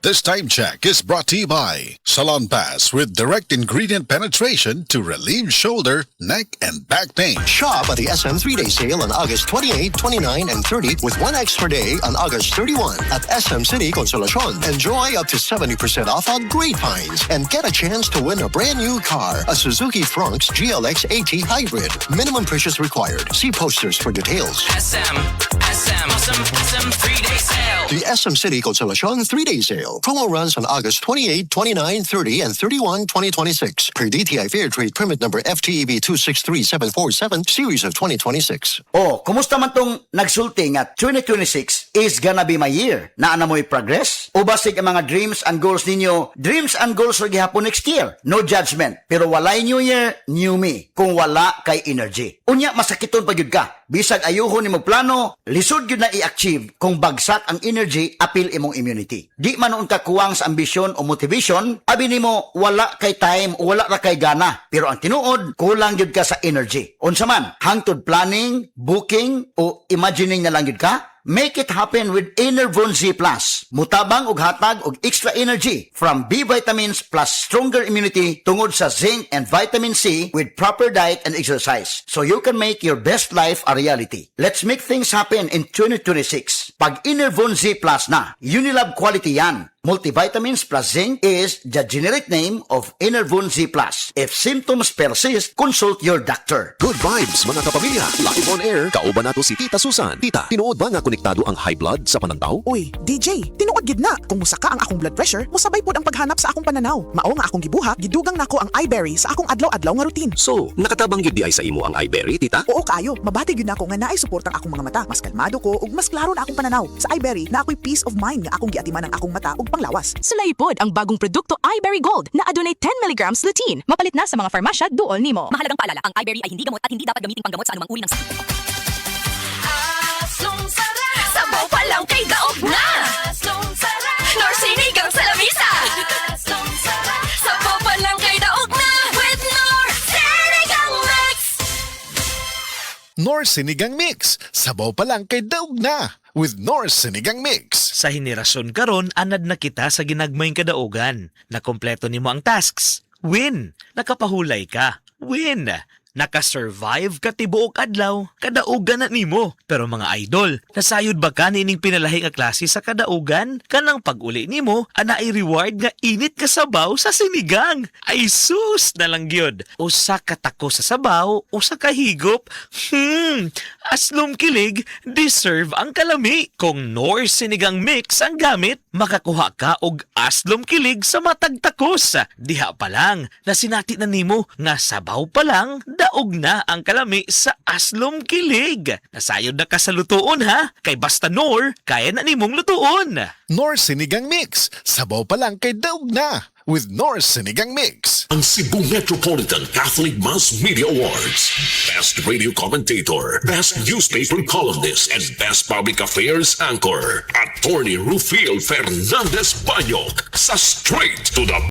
This time check is brought to you by Salon Pass with direct ingredient penetration to relieve shoulder, neck, and back pain. Shop at the SM 3-Day Sale on August 28, 29, and 30 with one extra day on August 31 at SM City Consolacion. Enjoy up to 70% off on Great Finds and get a chance to win a brand new car, a Suzuki Fronx GLX AT Hybrid. Minimum purchase required. See posters for details. SM 3-Day Sale. The SM City Consolacion 3-Day Sale. Promo runs on August 28, 29, 30, and 31, 2026. Per DTI Fair Trade Permit number FTEB 263747, Series of 2026. Oh, kumusta man tong nagsulti nga 2026 is gonna be my year? Naana mo'y progress? O basig ang mga dreams and goals ninyo, dreams and goals ra gihapon next year? No judgment. Pero walay new year, new me. Kung wala kay energy. Unya, masakiton pa gyud ka. Bisag ayuhon nimo plano, lisod gyud na i-achieve kung bagsak ang energy, apil imong immunity. Di man unta kuwang sa ambisyon o motivation, abi nimo wala kay time o wala ra kay gana. Pero ang tinuod, kulang gyud ka sa energy. Unsa man, hangtod planning, booking o imagining na lang gyud ka? Make it happen with Enervon Z+. Mutabang og hatag og extra energy from B vitamins plus stronger immunity tungod sa zinc and vitamin C with proper diet and exercise. So you can make your best life a reality. Let's make things happen in 2026. Pag Enervon Z+ na, Unilab quality yan. Multivitamins plus zinc is the generic name of Enervon Z+. If symptoms persist, consult your doctor. Good vibes mga kapamilya. Live on air, kauban nato si Tita Susan. Tita, tinuod ba nga konektado ang high blood sa panantaw? Uy, DJ, tinuod gid na. Kung musaka ang akong blood pressure, musabay pod ang paghanap sa akong pananaw. Mao nga akong gibuhat, gidugang nako ang iBerry sa akong adlaw-adlaw nga routine. So, nakatabang yun di ay sa imo ang iBerry, tita? Oo kayo, mabati gyud nako nga naay support ang akong mga mata. Mas kalmado ko ug mas klaro na akong pananaw. Sa iBerry na ako'y peace of mind nga akong giatiman ang akong mata ug panglawas. Sulaipod ang bagong produkto iBerry Gold na adunay 10 mg lutein. Mapalit na sa mga farmasya duol nimo. Mahalagang paalala, ang iBerry ay hindi gamot at hindi dapat gamitin panggamot sa anumang uri ng sakit. Aslong sarap. Sabaw pa lang kay daog na. Aslong sarap. Nor sinigang sa lamisa. Aslong sarap. Sabaw pa lang kay daog na. With Nor Sinigang Mix. Nor Sinigang Mix. Sabaw pa lang kay daog na. With Nor Sinigang Mix. Sa henerasyon karon, anad na kita sa ginagmayng kadaugan. Nakompleto nimo ang tasks. Win! Nakapahulay ka. Win! Nakasurvive ka tibuok adlaw. Kadaugan na nimo. Pero mga idol, nasayod ba ka nining pinalahi nga klase sa kadaugan? Kanang pag-uli nimo, ana ay reward nga init ka sabaw sa sinigang. Ay sus na lang gyud. Usa ka tako sa sabaw, usa ka higop. Aslom kilig, deserve ang kalami. Kung Nor Sinigang Mix ang gamit, makakuha ka og aslom kilig sa matag takos. Diha pa lang, nasinati na nimo nga sabaw pa lang, daog na ang kalami sa aslom kilig. Nasayod na ka sa lutuon ha, kay basta Nor, kaya na nimong lutuon. Nor Sinigang Mix. Sabaw pa lang kay daog na. With Nor Sinigang Mix. Ang Cebu Metropolitan Catholic Mass Media Awards. Best Radio Commentator, Best Newspaper Columnist, and Best Public Affairs Anchor. Attorney Rufiel Fernandez Banyok sa Straight to the